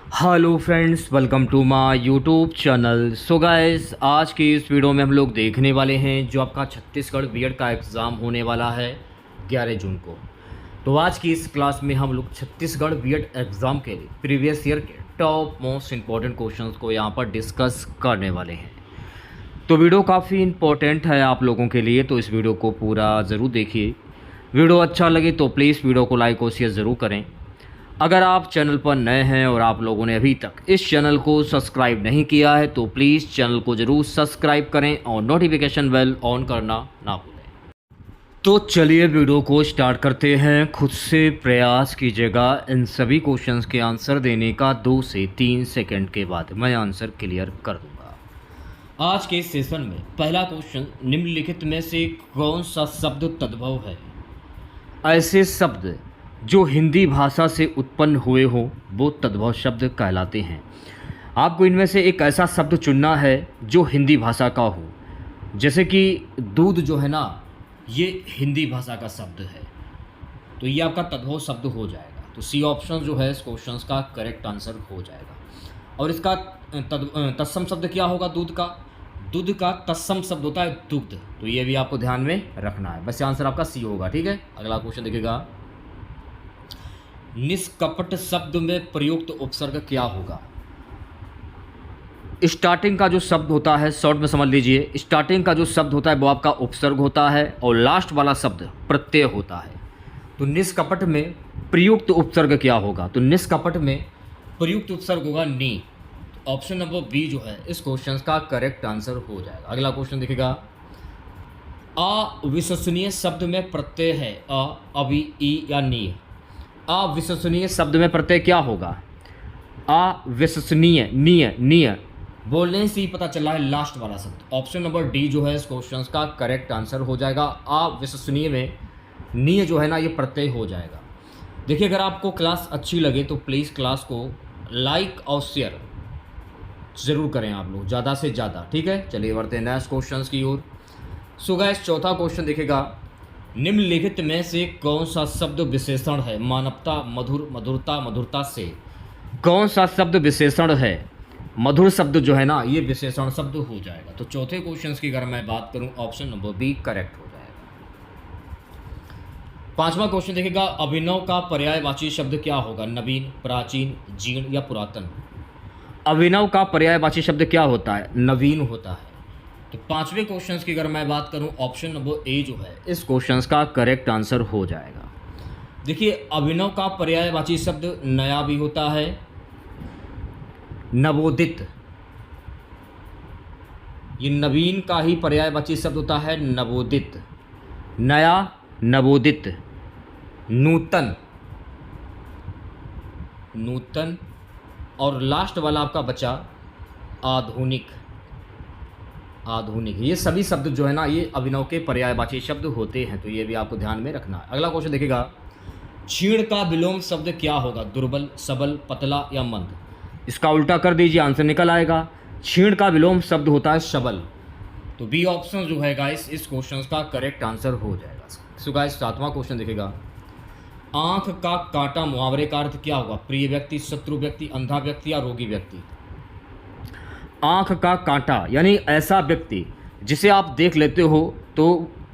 Hello friends, welcome to my YouTube channel. So guys, आज की इस वीडियो में हम लोग देखने वाले हैं जो आपका छत्तीसगढ़ बीएड का एग्ज़ाम होने वाला है 11 जून को। तो आज की इस क्लास में हम लोग छत्तीसगढ़ बीएड एग्ज़ाम के लिए प्रीवियस ईयर के टॉप मोस्ट इम्पॉर्टेंट क्वेश्चंस को यहाँ पर डिस्कस करने वाले हैं। तो वीडियो काफ़ी इम्पोर्टेंट है आप लोगों के लिए, तो इस वीडियो को पूरा ज़रूर देखिए। वीडियो अच्छा लगे तो प्लीज़ वीडियो को लाइक और शेयर ज़रूर करें। अगर आप चैनल पर नए हैं और आप लोगों ने अभी तक इस चैनल को सब्सक्राइब नहीं किया है तो प्लीज़ चैनल को ज़रूर सब्सक्राइब करें और नोटिफिकेशन बेल ऑन करना ना भूलें। तो चलिए वीडियो को स्टार्ट करते हैं। खुद से प्रयास कीजिएगा इन सभी क्वेश्चंस के आंसर देने का 2 से 3 सेकंड के बाद मैं आंसर क्लियर कर दूंगा। आज के सेशन में पहला क्वेश्चन, निम्नलिखित में से कौन सा शब्द तद्भव है? ऐसे शब्द जो हिंदी भाषा से उत्पन्न हुए हो वो तद्भव शब्द कहलाते हैं। आपको इनमें से एक ऐसा शब्द चुनना है जो हिंदी भाषा का हो। जैसे कि दूध जो है ना, ये हिंदी भाषा का शब्द है, तो ये आपका तद्भव शब्द हो जाएगा। तो सी ऑप्शन जो है इस क्वेश्चन का करेक्ट आंसर हो जाएगा। और इसका तत्सम शब्द क्या होगा? दूध का तत्सम शब्द होता है दुग्ध। तो ये भी आपको ध्यान में रखना है। बस आंसर आपका सी होगा। ठीक है, अगला क्वेश्चन देखिएगा। निष्कपट शब्द में प्रयुक्त उपसर्ग क्या होगा? स्टार्टिंग का जो शब्द होता है, शॉर्ट में समझ लीजिए, स्टार्टिंग का जो शब्द होता है वो आपका उपसर्ग होता है और लास्ट वाला शब्द प्रत्यय होता है। तो निष्कपट में प्रयुक्त उपसर्ग क्या होगा? तो निष्कपट में प्रयुक्त उपसर्ग होगा नी। ऑप्शन नंबर बी जो है इस क्वेश्चन का करेक्ट आंसर हो जाएगा। अगला क्वेश्चन देखिएगा। अविश्वसनीय शब्द में प्रत्यय है अ, अवि, ई या नी। अविश्वसनीय शब्द में प्रत्यय क्या होगा? अविश्वसनीय, नीय बोलने से ही पता चला है लास्ट वाला शब्द। ऑप्शन नंबर डी जो है इस क्वेश्चन का करेक्ट आंसर हो जाएगा। अविश्वसनीय में नीय जो है ना, ये प्रत्यय हो जाएगा। देखिए, अगर आपको क्लास अच्छी लगे तो प्लीज़ क्लास को लाइक और शेयर ज़रूर करें आप लोग, ज़्यादा से ज़्यादा। ठीक है, चलिए बढ़ते हैं नेक्स्ट क्वेश्चन की ओर। सो गाइस, चौथा क्वेश्चन देखिएगा। निम्नलिखित में से कौन सा शब्द विशेषण है? मानवता, मधुर, मधुरता, मधुरता से। कौन सा शब्द विशेषण है? मधुर शब्द जो है ना, ये विशेषण शब्द हो जाएगा। तो चौथे क्वेश्चन की अगर मैं बात करूं, ऑप्शन नंबर बी करेक्ट हो जाएगा। पांचवा क्वेश्चन देखिएगा। अभिनव का पर्यायवाची शब्द क्या होगा? नवीन, प्राचीन, जीर्ण या पुरातन। अभिनव का पर्यायवाची शब्द क्या होता है? नवीन होता है। तो पांचवें क्वेश्चन की अगर मैं बात करूं, ऑप्शन नंबर ए जो है इस क्वेश्चन का करेक्ट आंसर हो जाएगा। देखिए, अभिनव का पर्यायवाची शब्द नया भी होता है, नवोदित। ये नवीन का ही पर्यायवाची शब्द होता है नवोदित। नया, नवोदित, नूतन, नूतन, और लास्ट वाला आपका बचा आधुनिक। आधुनिक, ये सभी शब्द जो है ना, ये अभिनव के पर्यायवाची शब्द होते हैं। तो ये भी आपको ध्यान में रखना है। अगला क्वेश्चन देखिएगा। क्षीण का विलोम शब्द क्या होगा? दुर्बल, सबल, पतला या मंद। इसका उल्टा कर दीजिए, आंसर निकल आएगा। क्षीण का विलोम शब्द होता है सबल। तो बी ऑप्शन जो है गाइस इस क्वेश्चन का करेक्ट आंसर हो जाएगा। सो गाइस, सातवां क्वेश्चन देखिएगा। आंख का कांटा मुहावरे का अर्थ क्या होगा? प्रिय व्यक्ति, शत्रु व्यक्ति, अंधा व्यक्ति या रोगी व्यक्ति। आंख का कांटा यानी ऐसा व्यक्ति जिसे आप देख लेते हो तो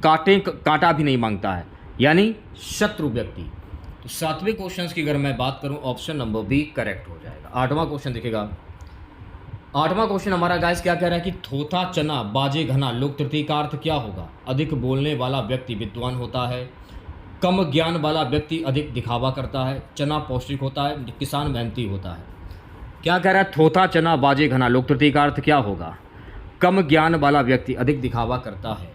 कांटा भी नहीं मांगता है, यानी शत्रु व्यक्ति। तो सातवें क्वेश्चन की अगर मैं बात करूं, ऑप्शन नंबर बी करेक्ट हो जाएगा। आठवां क्वेश्चन देखिएगा। आठवां क्वेश्चन हमारा गाइस क्या कह रहा है कि थोथा, चना, बाजे, घना, लोक तृतीय का अर्थ क्या होगा? अधिक बोलने वाला व्यक्ति विद्वान होता है, कम ज्ञान वाला व्यक्ति अधिक दिखावा करता है, चना पौष्टिक होता है, किसान मेहनती होता है। क्या कह रहा है? थोथा, चना, बाजे, घना, लोक तृतीय का अर्थ क्या होगा? कम ज्ञान वाला व्यक्ति अधिक दिखावा करता है।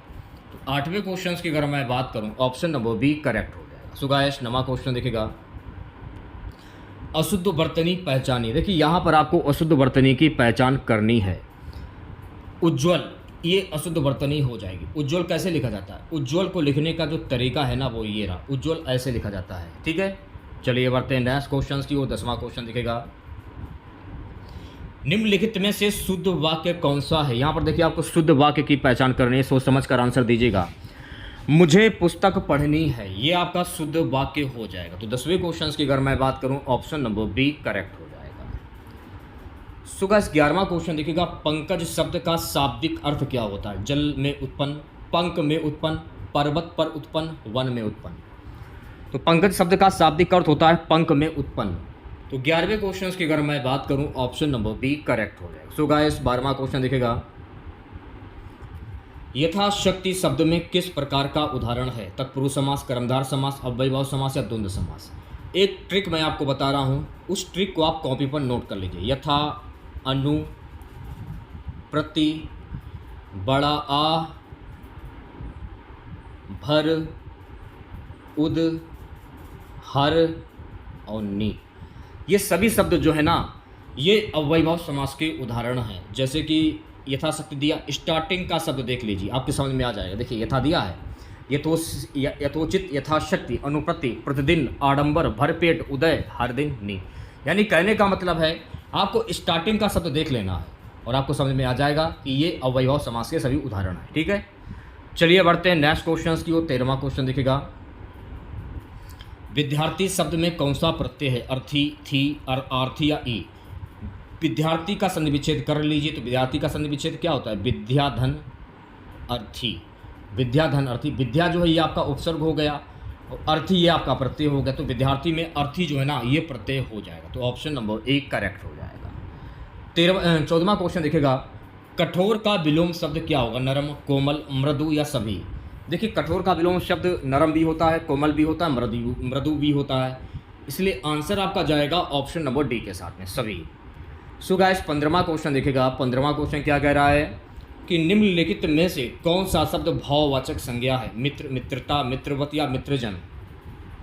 तो आठवें क्वेश्चन की अगर मैं बात करूं, ऑप्शन नंबर बी करेक्ट हो जाएगा। सो गाइस, नवा क्वेश्चन देखिएगा। अशुद्ध वर्तनी पहचानी। देखिए, यहाँ पर आपको अशुद्ध वर्तनी की पहचान करनी है। उज्ज्वल, ये अशुद्ध वर्तनी हो जाएगी। उज्ज्वल कैसे लिखा जाता है? उज्ज्वल को लिखने का जो तरीका है ना, वो ये रहा। उज्ज्वल ऐसे लिखा जाता है। ठीक है, चलिए बढ़ते हैं नेक्स्ट क्वेश्चन की। वो 10वां क्वेश्चन दिखेगा। निम्नलिखित में से शुद्ध वाक्य कौन सा है? यहाँ पर देखिए, आपको शुद्ध वाक्य की पहचान करनी है। सोच समझ कर आंसर दीजिएगा। मुझे पुस्तक पढ़नी है, ये आपका शुद्ध वाक्य हो जाएगा। तो 10वें क्वेश्चन की अगर मैं बात करूं, ऑप्शन नंबर बी करेक्ट हो जाएगा। सो गाइस 11वां क्वेश्चन देखिएगा, पंकज शब्द का शाब्दिक अर्थ क्या होता है? जल में उत्पन्न, पंख में उत्पन्न, पर्वत पर उत्पन्न, वन में उत्पन्न। तो पंकज शब्द का शाब्दिक अर्थ होता है पंख में उत्पन्न। तो 11वें क्वेश्चन की अगर मैं बात करूं, ऑप्शन नंबर बी करेक्ट हो जाएगा। सो गाइस 12वां क्वेश्चन देखिएगा, यथाशक्ति शब्द में किस प्रकार का उदाहरण है? तत्पुरुष समास, कर्मधार समास, अव्ययभाव समास या द्वंद्व समास। एक ट्रिक मैं आपको बता रहा हूँ, उस ट्रिक को आप कॉपी पर नोट कर लीजिए। यथा, अनु, प्रति, बड़ा आ, भर, उद, हर और नी, ये सभी शब्द जो है ना, ये अव्ययभाव समास के उदाहरण हैं। जैसे कि यथाशक्ति दिया, स्टार्टिंग का शब्द देख लीजिए, आपके समझ में आ जाएगा। देखिए यथा दिया है, यथोचित, यथाशक्ति, अनुप्रति, प्रतिदिन, आडंबर, भरपेट, उदय, हर दिन, नी। यानी कहने का मतलब है आपको स्टार्टिंग का शब्द देख लेना है और आपको समझ में आ जाएगा कि ये अव्ययभाव समास के सभी उदाहरण हैं। ठीक है, चलिए बढ़ते हैं नेक्स्ट क्वेश्चन की ओर। 13वां क्वेश्चन देखिएगा, विद्यार्थी शब्द में कौन सा प्रत्यय है? अर्थी, थी, आर्थी या ई। विद्यार्थी का संधि विच्छेद कर लीजिए, तो विद्यार्थी का संधि विच्छेद क्या होता है? विद्याधन अर्थी। विद्याधन अर्थी, विद्या जो है ये आपका उपसर्ग हो गया और अर्थी ये आपका प्रत्यय हो गया। तो विद्यार्थी में अर्थी जो है ना, ये प्रत्यय हो जाएगा। तो ऑप्शन नंबर 1 करेक्ट हो जाएगा। 14वां क्वेश्चन देखिएगा, कठोर का विलोम शब्द क्या होगा? नरम, कोमल, मृदु या सभी। देखिए कठोर का विलोम शब्द नरम भी होता है, कोमल भी होता है, मृदु भी होता है, इसलिए आंसर आपका जाएगा ऑप्शन नंबर डी के साथ में, सभी। सो गाइस 15वां क्वेश्चन देखिएगा। 15वां क्वेश्चन क्या कह रहा है कि निम्नलिखित में से कौन सा शब्द भाववाचक संज्ञा है? मित्र, मित्रता, मित्रवत या मित्रजन।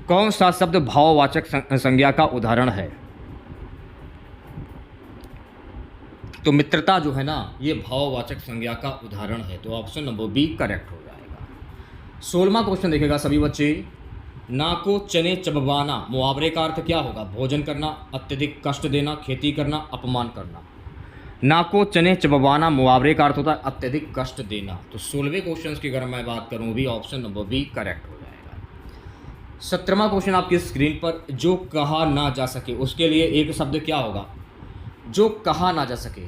कौन सा शब्द भाववाचक संज्ञा का उदाहरण है? तो मित्रता जो है ना, ये भाववाचक संज्ञा का उदाहरण है। तो ऑप्शन नंबर बी करेक्ट हो जाएगा। 16वां क्वेश्चन देखिएगा सभी बच्चे, ना को चने चबवाना, मुहावरे का अर्थ क्या होगा? भोजन करना, अत्यधिक कष्ट देना, खेती करना, अपमान करना। ना को चने चबवाना मुहावरे का अर्थ होता है अत्यधिक कष्ट देना। तो 16वें क्वेश्चन की अगर मैं बात करूँ भी ऑप्शन नंबर बी करेक्ट हो जाएगा। 17वां क्वेश्चन आपकी स्क्रीन पर, जो कहा ना जा सके, उसके लिए एक शब्द क्या होगा? जो कहा ना जा सके,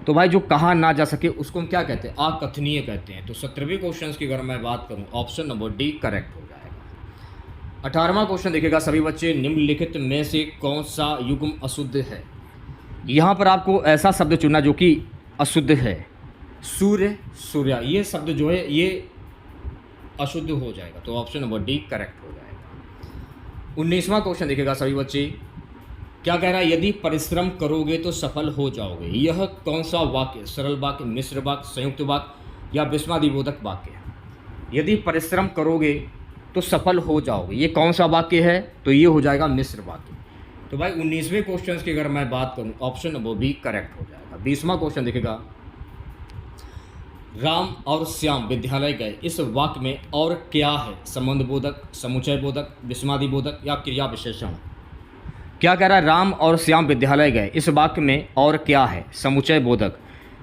तो भाई जो कहा ना जा सके उसको हम क्या कहते हैं? अकथनीय कहते हैं। तो 17वें क्वेश्चन की अगर मैं बात करूं, ऑप्शन नंबर डी करेक्ट हो जाएगा। 18वां क्वेश्चन देखिएगा सभी बच्चे, निम्नलिखित में से कौन सा युग्म अशुद्ध है? यहाँ पर आपको ऐसा शब्द चुनना जो कि अशुद्ध है। सूर्य, सूर्या, ये शब्द जो है ये अशुद्ध हो जाएगा। तो ऑप्शन नंबर डी करेक्ट हो जाएगा। 19वां क्वेश्चन देखिएगा सभी बच्चे, क्या कह रहा है? यदि परिश्रम करोगे तो सफल हो जाओगे। यह कौन सा वाक्य? सरल वाक्य, मिश्र वाक्य, संयुक्त वाक्य या विस्मयादिबोधक वाक्य? यदि परिश्रम करोगे तो सफल हो जाओगे, ये कौन सा वाक्य है? तो ये हो जाएगा मिश्र वाक्य। तो भाई 19वें क्वेश्चन की अगर मैं बात करूं, ऑप्शन नंबर बी करेक्ट हो जाएगा। 20वां क्वेश्चन देखिएगा, राम और श्याम विद्यालय गए, इस वाक्य में और क्या है? संबंध बोधक, समुचय बोधक, विस्मयादिबोधक या क्रिया विशेषण। क्या कह रहा है? राम और श्याम विद्यालय गए, इस वाक्य में और क्या है? समुचय बोधक,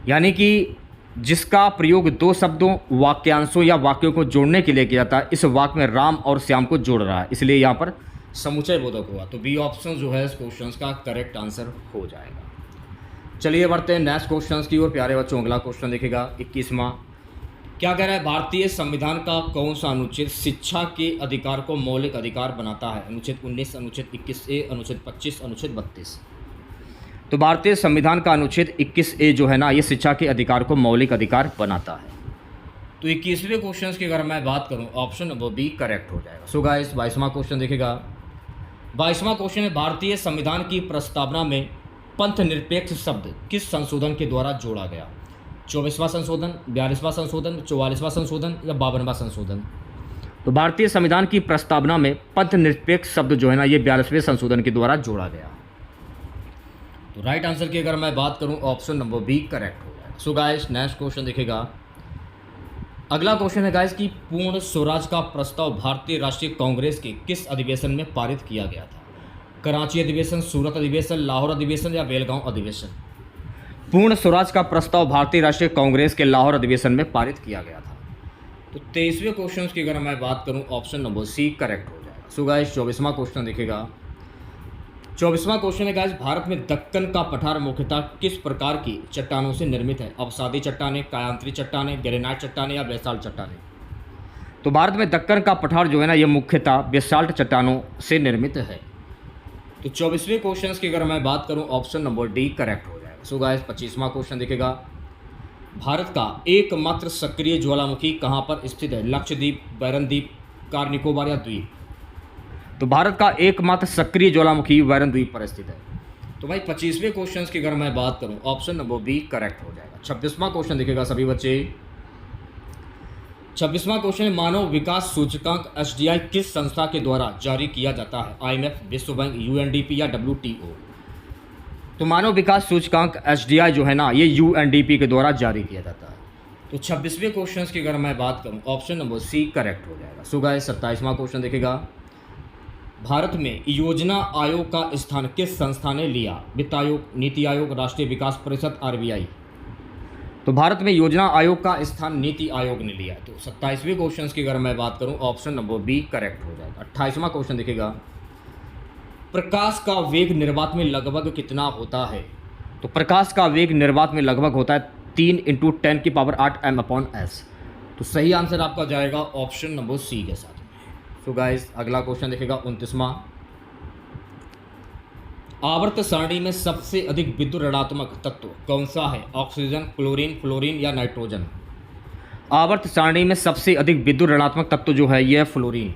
यानी कि जिसका प्रयोग दो शब्दों, वाक्यांशों या वाक्यों को जोड़ने के लिए किया जाता है, इस वाक्य में राम और श्याम को जोड़ रहा है, इसलिए यहाँ पर समुचय बोधक हुआ। तो बी ऑप्शन जो है इस क्वेश्चन का करेक्ट आंसर हो जाएगा। चलिए बढ़ते हैं नेक्स्ट क्वेश्चन की ओर प्यारे बच्चों। अगला क्वेश्चन देखिएगा 21वां, क्या कह रहा है? भारतीय संविधान का कौन सा अनुच्छेद शिक्षा के अधिकार को मौलिक अधिकार बनाता है? अनुच्छेद 19, अनुच्छेद 21A, अनुच्छेद 25, अनुच्छेद 32। तो भारतीय संविधान का अनुच्छेद 21A जो है ना, ये शिक्षा के अधिकार को मौलिक अधिकार बनाता है। तो 21वें क्वेश्चन की अगर मैं बात करूं, ऑप्शन नंबर बी करेक्ट हो जाएगा। सो गाइस 22वां क्वेश्चन देखिएगा। 22वां क्वेश्चन है, भारतीय संविधान की प्रस्तावना में पंथ निरपेक्ष शब्द किस संशोधन के द्वारा जोड़ा गया? 24वां संशोधन, 42वां संशोधन, 44वां संशोधन या 52वां संशोधन। तो भारतीय संविधान की प्रस्तावना में पंथ निरपेक्ष शब्द जो है ना, ये 42वें संशोधन के द्वारा जोड़ा गया। तो राइट आंसर की अगर मैं बात करूं, ऑप्शन नंबर बी करेक्ट हो जाएगा। सो गाइस नेक्स्ट क्वेश्चन देखिएगा। अगला क्वेश्चन है गाइस कि पूर्ण स्वराज का प्रस्ताव भारतीय राष्ट्रीय कांग्रेस के किस अधिवेशन में पारित किया गया था? कराची अधिवेशन, सूरत अधिवेशन, लाहौर अधिवेशन या बेलगांव अधिवेशन। पूर्ण स्वराज का प्रस्ताव भारतीय राष्ट्रीय कांग्रेस के लाहौर अधिवेशन में पारित किया गया था। तो 23वें क्वेश्चन की अगर मैं बात करूं, ऑप्शन नंबर सी करेक्ट हो जाएगा। सो गाइस 24वां क्वेश्चन देखिएगा। 24वां क्वेश्चन है गाइस, भारत में दक्कन का पठार मुख्यतः किस प्रकार की चट्टानों से निर्मित है? अवसादी चट्टानें, कायांतरी चट्टानें, ग्रेनाइट चट्टानें या बेसाल्ट चट्टानें? तो भारत में दक्कन का पठार जो है ना ये मुख्यतः बेसाल्ट चट्टानों से निर्मित है। तो 24वें क्वेश्चन की अगर मैं बात करूं, ऑप्शन नंबर डी करेक्ट हो जाएगा। सो गाइस 25वां क्वेश्चन दिखेगा, भारत का एकमात्र सक्रिय ज्वालामुखी कहां पर स्थित है? लक्षद्वीप, बैरन द्वीप, कार निकोबार या द्वीप? तो भारत का एकमात्र सक्रिय ज्वालामुखी बैरन द्वीप पर स्थित है। तो भाई 25वें क्वेश्चन की अगर मैं बात करूं, ऑप्शन नंबर बी करेक्ट हो जाएगा। 26वां क्वेश्चन दिखेगा सभी बच्चे। 26वां क्वेश्चन, मानव विकास सूचकांक एसडीआई किस संस्था के द्वारा जारी किया जाता है? आईएमएफ, विश्व बैंक, यूएनडीपी या डब्ल्यूटीओ? तो मानव विकास सूचकांक एसडीआई जो है ना ये यूएनडीपी के द्वारा जारी किया जाता है। तो 26वें क्वेश्चन की अगर मैं बात करूं, ऑप्शन नंबर सी करेक्ट हो जाएगा। सो गाइस 27वां क्वेश्चन देखेगा, भारत में योजना आयोग का स्थान किस संस्था ने लिया? वित्त आयोग, नीति आयोग, राष्ट्रीय विकास परिषद, आरबीआई? तो भारत में योजना आयोग का स्थान नीति आयोग ने लिया। तो 27वें क्वेश्चन की अगर मैं बात करूं, ऑप्शन नंबर बी करेक्ट हो जाएगा। 28वां क्वेश्चन दिखेगा, प्रकाश का वेग निर्वात में लगभग कितना होता है? तो प्रकाश का वेग निर्वात में लगभग होता है 3 × 10⁸ m/s। तो सही आंसर आपका जाएगा ऑप्शन नंबर सी के साथ। तो गाइस अगला क्वेश्चन देखेगा 29वां, आवर्त सारणी में सबसे अधिक विद्युत ऋणात्मक तत्व कौन सा है? ऑक्सीजन, क्लोरीन, फ्लोरीन या नाइट्रोजन? आवर्त सारणी में सबसे अधिक विद्युत ऋणात्मक तत्व जो है यह फ्लोरीन।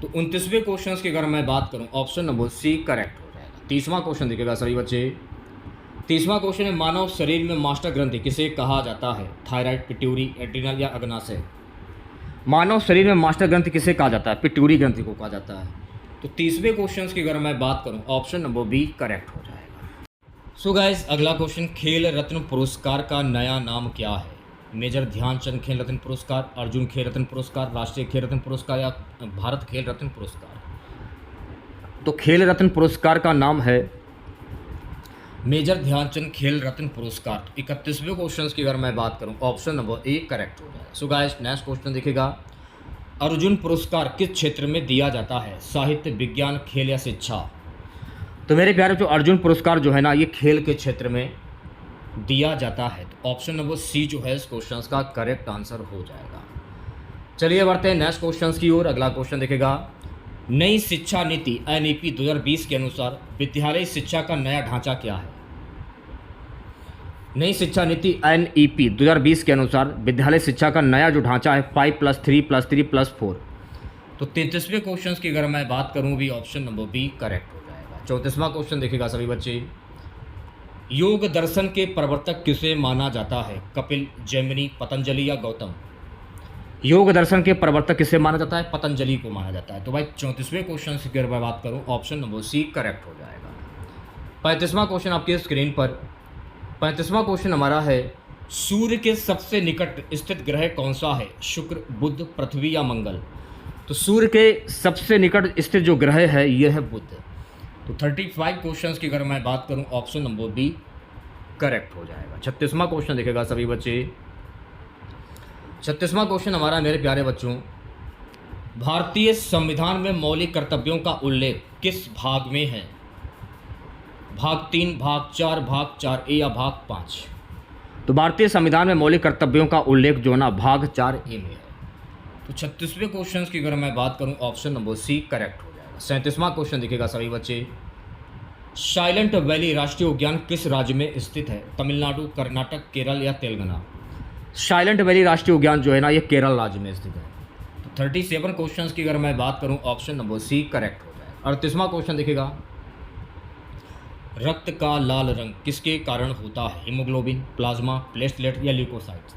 तो 29वें क्वेश्चन की अगर मैं बात करूं, ऑप्शन नंबर सी करेक्ट हो जाएगा। 30वां क्वेश्चन दिखेगा सभी बच्चे। 30वां क्वेश्चन है, मानव शरीर में मास्टर ग्रंथि किसे कहा जाता है? थायराइड, पिट्यूरी, एड्रिनल या अग्नाशय? मानव शरीर में मास्टर ग्रंथि किसे कहा जाता है? पिट्यूरी ग्रंथि को कहा जाता है। तो 30वें क्वेश्चन की अगर मैं बात करूं, ऑप्शन नंबर बी करेक्ट हो जाएगा। सो गाइस अगला क्वेश्चन, खेल रत्न पुरस्कार का नया नाम क्या है? मेजर ध्यानचंद खेल रत्न पुरस्कार, अर्जुन खेल रत्न पुरस्कार, राष्ट्रीय खेल रत्न पुरस्कार या भारत खेल रत्न पुरस्कार? तो खेल रत्न पुरस्कार का नाम है मेजर ध्यानचंद खेल रत्न पुरस्कार। 31वें क्वेश्चन की अगर मैं बात करूं, ऑप्शन नंबर ए करेक्ट हो जाएगा। सो गाइस नेक्स्ट क्वेश्चन दिखेगा, अर्जुन पुरस्कार किस क्षेत्र में दिया जाता है? साहित्य, विज्ञान, खेल या शिक्षा? तो मेरे प्यारे जो अर्जुन पुरस्कार जो है ना ये खेल के क्षेत्र में दिया जाता है। तो ऑप्शन नंबर सी जो है इस क्वेश्चन का करेक्ट आंसर हो जाएगा। चलिए बढ़ते हैं नेक्स्ट क्वेश्चन की ओर। अगला क्वेश्चन देखेगा, नई शिक्षा नीति एनईपी 2020 के अनुसार विद्यालय शिक्षा का नया ढांचा क्या है? नई शिक्षा नीति एनईपी 2020 के अनुसार विद्यालय शिक्षा का नया जो ढांचा है 5+3+3+4। तो 33वें क्वेश्चन की अगर मैं बात करूं भी ऑप्शन नंबर बी करेक्ट हो जाएगा। 34वां क्वेश्चन देखेगा सभी बच्चे, योग दर्शन के प्रवर्तक किसे माना जाता है? कपिल, जैमिनी, पतंजलि या गौतम? योग दर्शन के प्रवर्तक किसे माना जाता है? पतंजलि को माना जाता है। तो भाई 34वें क्वेश्चन की अगर मैं बात करूं, ऑप्शन नंबर सी करेक्ट हो जाएगा। 35वां क्वेश्चन आपके स्क्रीन पर। 35वां क्वेश्चन हमारा है, सूर्य के सबसे निकट स्थित ग्रह कौन सा है? शुक्र, बुध, पृथ्वी या मंगल? तो सूर्य के सबसे निकट स्थित जो ग्रह है यह है बुध। तो 35 क्वेश्चन की अगर मैं बात करूं, ऑप्शन नंबर बी करेक्ट हो जाएगा। 36वां क्वेश्चन देखेगा सभी बच्चे। 36वां क्वेश्चन हमारा मेरे प्यारे बच्चों, भारतीय संविधान में मौलिक कर्तव्यों का उल्लेख किस भाग में है? भाग 3, भाग 4, भाग 4A या भाग 5? तो भारतीय संविधान में मौलिक कर्तव्यों का उल्लेख जो ना भाग 4A में है। तो 36वें क्वेश्चन की अगर मैं बात करूं, ऑप्शन नंबर सी करेक्ट हो जाएगा। 37वां क्वेश्चन दिखेगा सभी बच्चे, साइलेंट वैली राष्ट्रीय उद्यान किस राज्य में स्थित है? तमिलनाडु, कर्नाटक, केरल या तेलंगाना? साइलेंट वैली राष्ट्रीय उद्यान जो है ना ये केरल राज्य में स्थित है। तो 37 क्वेश्चन की अगर मैं बात करूं, ऑप्शन नंबर सी करेक्ट हो जाएगा। 38वां क्वेश्चन दिखेगा, रक्त का लाल रंग किसके कारण होता है? हीमोग्लोबिन, प्लाज्मा, प्लेटलेट या ल्यूकोसाइट्स?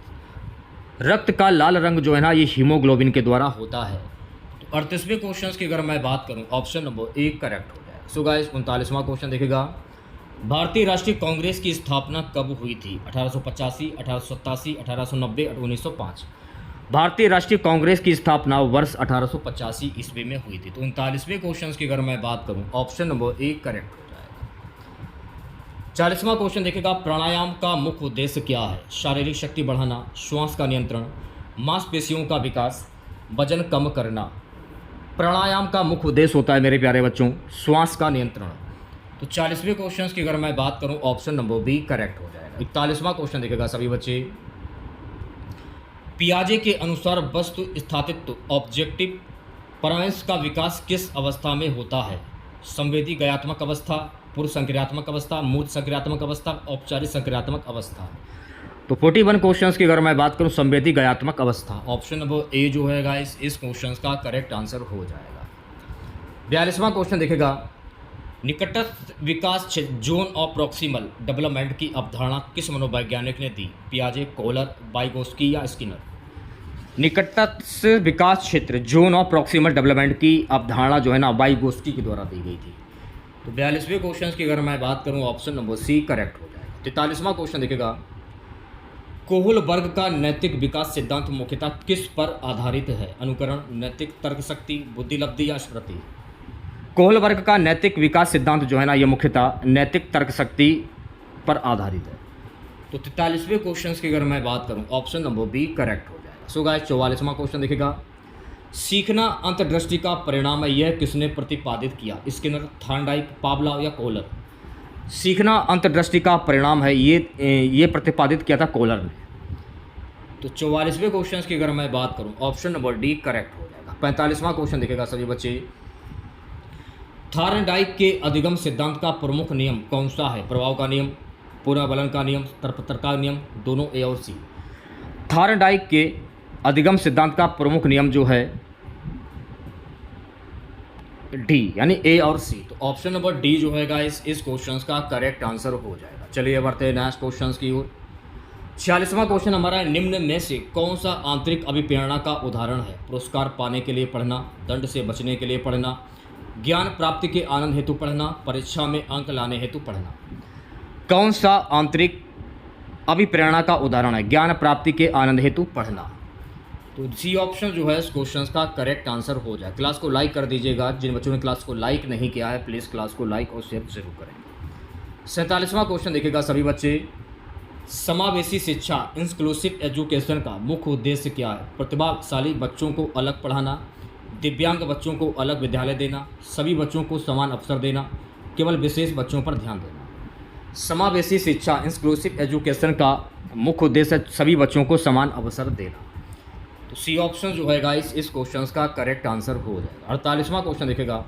रक्त का लाल रंग जो है ना ये हीमोग्लोबिन के द्वारा होता है। तो 38वें क्वेश्चन की अगर मैं बात करूं, ऑप्शन नंबर ए करेक्ट हो जाएगा। सो गाइस 39वां क्वेश्चन देखेगा, भारतीय राष्ट्रीय कांग्रेस की स्थापना कब हुई थी? 1885, 1887, 1890 और 1905? भारतीय राष्ट्रीय कांग्रेस की स्थापना वर्ष 1885 ईस्वी में हुई थी। तो 39वें क्वेश्चन की अगर मैं बात करूं, ऑप्शन नंबर ए करेक्ट हो जाएगा। 40वां क्वेश्चन देखेगा, प्राणायाम का मुख्य उद्देश्य क्या है? शारीरिक शक्ति बढ़ाना, श्वास का नियंत्रण, मांसपेशियों का विकास, वजन कम करना? प्राणायाम का मुख्य उद्देश्य होता है मेरे प्यारे बच्चों श्वास का नियंत्रण। तो 40वें क्वेश्चन की अगर मैं बात करूं, ऑप्शन नंबर बी करेक्ट हो जाएगा। 41वां क्वेश्चन देखेगा सभी बच्चे, पियाजे के अनुसार वस्तु स्थातित्व ऑब्जेक्टिव परमांश का विकास किस अवस्था में होता है? संवेदी गयात्मक अवस्था, पूर्व संक्रियात्मक अवस्था, मूर्त संक्रियात्मक अवस्था, औपचारिक संक्रियात्मक अवस्था। तो 41 क्वेश्चंस की अगर मैं बात करूं, संवेदी गयात्मक अवस्था, ऑप्शन नंबर ए जो है गाइस इस क्वेश्चन का करेक्ट आंसर हो जाएगा। 42वां क्वेश्चन देखेगा, निकटस्थ विकास क्षेत्र जोन ऑफ प्रॉक्सिमल डेवलपमेंट की अवधारणा किस मनोवैज्ञानिक ने दी? पियाजे, कोहलर, वाइगोस्की या स्किनर? निकटस्थ विकास क्षेत्र जोन ऑफ प्रॉक्सिमल डेवलपमेंट की अवधारणा जो है ना वाइगोस्की के द्वारा दी गई थी। तो 42वें क्वेश्चन की अगर मैं बात करूं, ऑप्शन नंबर सी करेक्ट हो जाएगा। 43वां क्वेश्चन देखेगा, कोहल वर्ग का नैतिक विकास सिद्धांत मुख्यतः किस पर आधारित है? अनुकरण, नैतिक तर्क शक्ति, बुद्धिलब्धि या स्मृति? कोहल वर्ग का नैतिक विकास सिद्धांत जो है ना ये मुख्यतः नैतिक तर्क शक्ति पर आधारित है। तो 43वें क्वेश्चन की अगर मैं बात करूं, ऑप्शन नंबर बी करेक्ट हो जाएगा। सो गाइस 44वां क्वेश्चन देखेगा, सीखना अंतर्दृष्टि का परिणाम है, यह किसने प्रतिपादित किया? स्किनर, थॉर्नडाइक, पावलोव या कोहलर? सीखना अंतर्दृष्टि का परिणाम है, ये प्रतिपादित किया था कोहलर ने। तो 44वें क्वेश्चन की अगर मैं बात करूं, ऑप्शन नंबर डी करेक्ट हो जाएगा। 45वां क्वेश्चन देखेगा सभी बच्चे, थॉर्नडाइक के अधिगम सिद्धांत का प्रमुख नियम कौन सा है? प्रभाव का नियम, पुनर्वलन का नियम, तरपत्र का नियम, दोनों ए और सी? थॉर्नडाइक के अधिगम सिद्धांत का प्रमुख नियम जो है डी, यानी ए और सी। तो ऑप्शन नंबर डी जो है गाइस इस क्वेश्चन का करेक्ट आंसर हो जाएगा। चलिए बढ़ते हैं नेक्स्ट क्वेश्चन की ओर। 46वां क्वेश्चन हमारा है, निम्न में से कौन सा आंतरिक अभिप्रेरणा का उदाहरण है? पुरस्कार पाने के लिए पढ़ना, दंड से बचने के लिए पढ़ना, ज्ञान प्राप्ति के आनंद हेतु पढ़ना, परीक्षा में अंक लाने हेतु पढ़ना? कौन सा आंतरिक अभिप्रेरणा का उदाहरण है? ज्ञान प्राप्ति के आनंद हेतु पढ़ना। तो सी ऑप्शन जो है इस क्वेश्चन का करेक्ट आंसर हो जाए। क्लास को लाइक कर दीजिएगा, जिन बच्चों ने क्लास को लाइक नहीं किया है प्लीज़ क्लास को लाइक और शेयर जरूर करें। 47वां क्वेश्चन देखिएगा सभी बच्चे, समावेशी शिक्षा इंक्लूसिव एजुकेशन का मुख्य उद्देश्य क्या है? प्रतिभाशाली बच्चों को अलग पढ़ाना, दिव्यांग बच्चों को अलग विद्यालय देना, सभी बच्चों को समान अवसर देना, केवल विशेष बच्चों पर ध्यान देना? समावेशी शिक्षा इंक्लूसिव एजुकेशन का मुख्य उद्देश्य सभी बच्चों को समान अवसर देना। तो सी ऑप्शन जो है गाइस इस क्वेश्चन का करेक्ट आंसर हो जाएगा। 48वां क्वेश्चन देखेगा,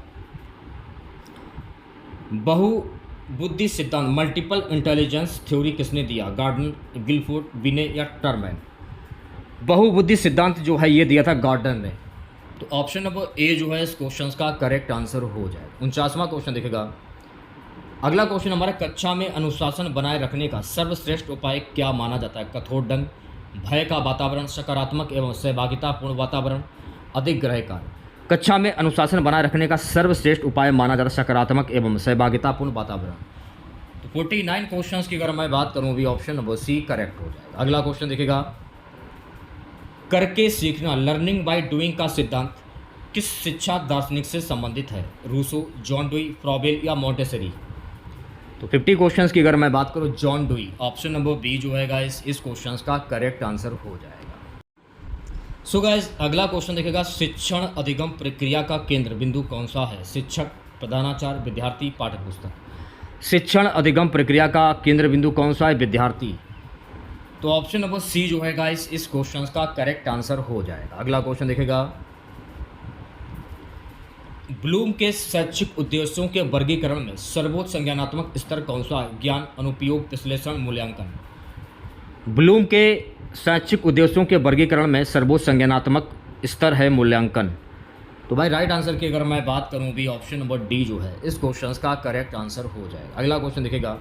बहुबुद्धि सिद्धांत मल्टीपल इंटेलिजेंस थ्योरी किसने दिया? गार्डन, गिलफोर्ड, विने या टर्मैन? बहुबुद्धि सिद्धांत जो है ये दिया था गार्डन ने। तो ऑप्शन नंबर ए जो है इस क्वेश्चन का करेक्ट आंसर हो जाएगा। 49वां क्वेश्चन देखेगा, अगला क्वेश्चन हमारा, कक्षा में अनुशासन बनाए रखने का सर्वश्रेष्ठ उपाय क्या माना जाता है? कठोर दंड, भय का वातावरण, सकारात्मक एवं सहभागितापूर्ण वातावरण, अधिक ग्रह कार्य? कक्षा में अनुशासन बनाए रखने का सर्वश्रेष्ठ उपाय माना जाता है सकारात्मक एवं सहभागितापूर्ण वातावरण। तो 49 क्वेश्चन की अगर मैं बात करूँ भी ऑप्शन नंबर सी करेक्ट हो जाएगा। अगला क्वेश्चन देखेगा, करके सीखना लर्निंग बाय डूइंग का सिद्धांत किस शिक्षा दार्शनिक से संबंधित है? रूसो, जॉन डुई, फ्रॉबेल या मॉन्टेसरी? तो 50 क्वेश्चंस की अगर मैं बात करूं, John Dewey, option number B जो है गाइस इस क्वेश्चंस का करेक्ट आंसर हो जाएगा। सो गाइस अगला क्वेश्चन देखेगा, शिक्षण अधिगम प्रक्रिया का केंद्र बिंदु कौन सा है? शिक्षक, प्रधानाचार्य, विद्यार्थी, पाठ्यपुस्तक? शिक्षण अधिगम प्रक्रिया का केंद्र बिंदु कौन सा है? विद्यार्थी। तो ऑप्शन नंबर सी जो है गाइस इस क्वेश्चन का करेक्ट आंसर हो जाएगा। अगला क्वेश्चन देखेगा, ब्लूम के शैक्षिक उद्देश्यों के वर्गीकरण में सर्वोच्च संज्ञानात्मक स्तर कौन सा है? ज्ञान, अनुपयोग, विश्लेषण, मूल्यांकन? ब्लूम के शैक्षिक उद्देश्यों के वर्गीकरण में सर्वोच्च संज्ञानात्मक स्तर है मूल्यांकन। तो भाई राइट आंसर की अगर मैं बात करूं भी ऑप्शन नंबर डी जो है इस क्वेश्चन का करेक्ट आंसर हो जाएगा। अगला क्वेश्चन देखेगा,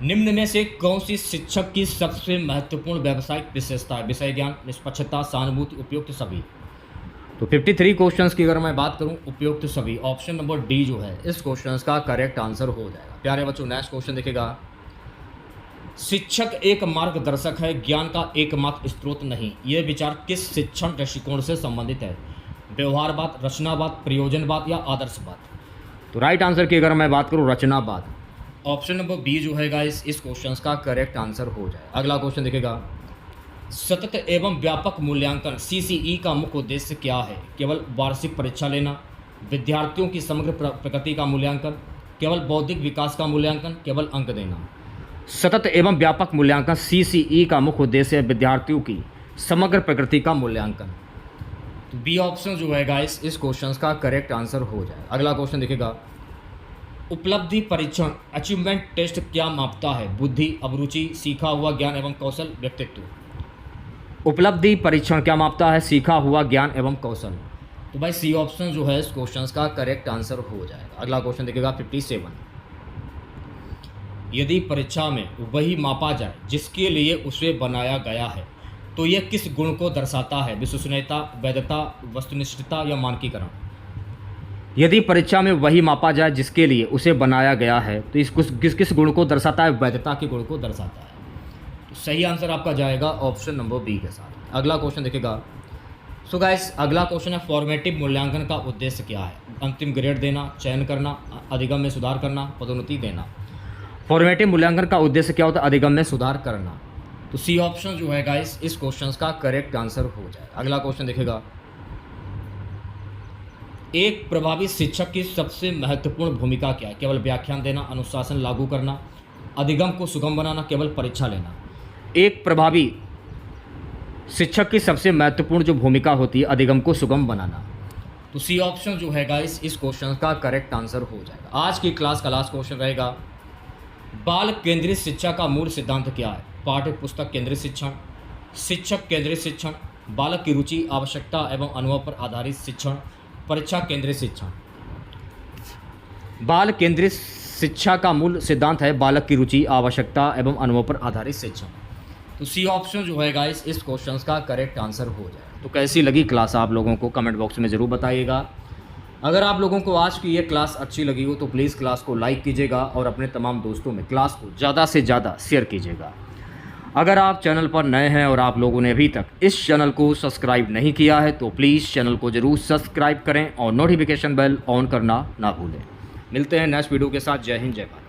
निम्न में से कौन सी शिक्षक की सबसे महत्वपूर्ण व्यावसायिक विशेषता है? विषय ज्ञान, निष्पक्षता, सहानुभूति, उपयुक्त सभी? तो 53 क्वेश्चंस की अगर मैं बात करूं, उपयुक्त सभी, ऑप्शन नंबर डी जो है इस क्वेश्चंस का करेक्ट आंसर हो जाएगा। प्यारे बच्चों नेक्स्ट क्वेश्चन देखेगा, शिक्षक एक मार्गदर्शक है, ज्ञान का एकमात्र स्रोत नहीं, यह विचार किस शिक्षण दृष्टिकोण से संबंधित है? व्यवहारवाद, रचनावाद, प्रयोजनवाद या आदर्शवाद? तो राइट आंसर की अगर मैं बात करूं, रचनावाद, ऑप्शन नंबर बी जो है गाइस इस क्वेश्चन का करेक्ट आंसर हो जाए। अगला क्वेश्चन देखेगा, सतत एवं व्यापक मूल्यांकन सीसीई का मुख्य उद्देश्य क्या है? केवल वार्षिक परीक्षा लेना, विद्यार्थियों की समग्र प्रगति का मूल्यांकन, केवल बौद्धिक विकास का मूल्यांकन, केवल अंक देना। सतत एवं व्यापक मूल्यांकन CCE का मुख्य उद्देश्य है विद्यार्थियों की समग्र प्रकृति का मूल्यांकन। तो बी ऑप्शन जो है गाइस इस क्वेश्चन का करेक्ट आंसर हो जाए। अगला क्वेश्चन देखिएगा, उपलब्धि परीक्षण अचीवमेंट टेस्ट क्या मापता है? बुद्धि, अभिरुचि, सीखा हुआ ज्ञान एवं कौशल, व्यक्तित्व। उपलब्धि परीक्षण क्या मापता है? सीखा हुआ ज्ञान एवं कौशल। तो भाई सी ऑप्शन जो है इस क्वेश्चन का करेक्ट आंसर हो जाएगा। अगला क्वेश्चन देखिएगा 57, यदि परीक्षा में वही मापा जाए जिसके लिए उसे बनाया गया है तो यह किस गुण को दर्शाता है? विश्वसनीयता, वैधता, वस्तुनिष्ठता या मानकीकरण। यदि परीक्षा में वही मापा जाए जिसके लिए उसे बनाया गया है तो इस किस गुण को दर्शाता है? वैधता के गुण को दर्शाता है। तो सही आंसर आपका जाएगा ऑप्शन नंबर बी के साथ। अगला क्वेश्चन देखिएगा। सो गाइस अगला क्वेश्चन है, फॉर्मेटिव मूल्यांकन का उद्देश्य क्या है? अंतिम ग्रेड देना, चयन करना, अधिगम में सुधार करना, पदोन्नति देना। फॉर्मेटिव मूल्यांकन का उद्देश्य क्या होता है? अधिगम में सुधार करना। तो सी ऑप्शन जो है गाइस इस क्वेश्चन का करेक्ट आंसर हो जाएगा। अगला क्वेश्चन देखिएगा, एक प्रभावी शिक्षक की सबसे महत्वपूर्ण भूमिका क्या है? केवल व्याख्यान देना, अनुशासन लागू करना, अधिगम को सुगम बनाना, केवल परीक्षा लेना। एक प्रभावी शिक्षक की सबसे महत्वपूर्ण जो भूमिका होती है अधिगम को सुगम बनाना। तो सी ऑप्शन जो है गाइस इस क्वेश्चन का करेक्ट आंसर हो जाएगा। आज की क्लास का लास्ट क्वेश्चन रहेगा, बाल केंद्रित शिक्षा का मूल सिद्धांत क्या है? पाठ्य पुस्तक केंद्रित शिक्षण, शिक्षक केंद्रित शिक्षण, बालक की रुचि, आवश्यकता एवं अनुभव पर आधारित शिक्षण, परीक्षा केंद्रित शिक्षण। बाल केंद्रित शिक्षा का मूल सिद्धांत है बालक की रुचि, आवश्यकता एवं अनुभव पर आधारित शिक्षण। तो सी ऑप्शन जो है गाइस इस क्वेश्चन का करेक्ट आंसर हो जाए। तो कैसी लगी क्लास आप लोगों को कमेंट बॉक्स में ज़रूर बताइएगा। अगर आप लोगों को आज की ये क्लास अच्छी लगी हो तो प्लीज़ क्लास को लाइक कीजिएगा और अपने तमाम दोस्तों में क्लास को ज़्यादा से ज़्यादा शेयर कीजिएगा। अगर आप चैनल पर नए हैं और आप लोगों ने अभी तक इस चैनल को सब्सक्राइब नहीं किया है तो प्लीज़ चैनल को ज़रूर सब्सक्राइब करें और नोटिफिकेशन बेल ऑन करना ना भूलें। मिलते हैं नेक्स्ट वीडियो के साथ। जय हिंद, जय भारत।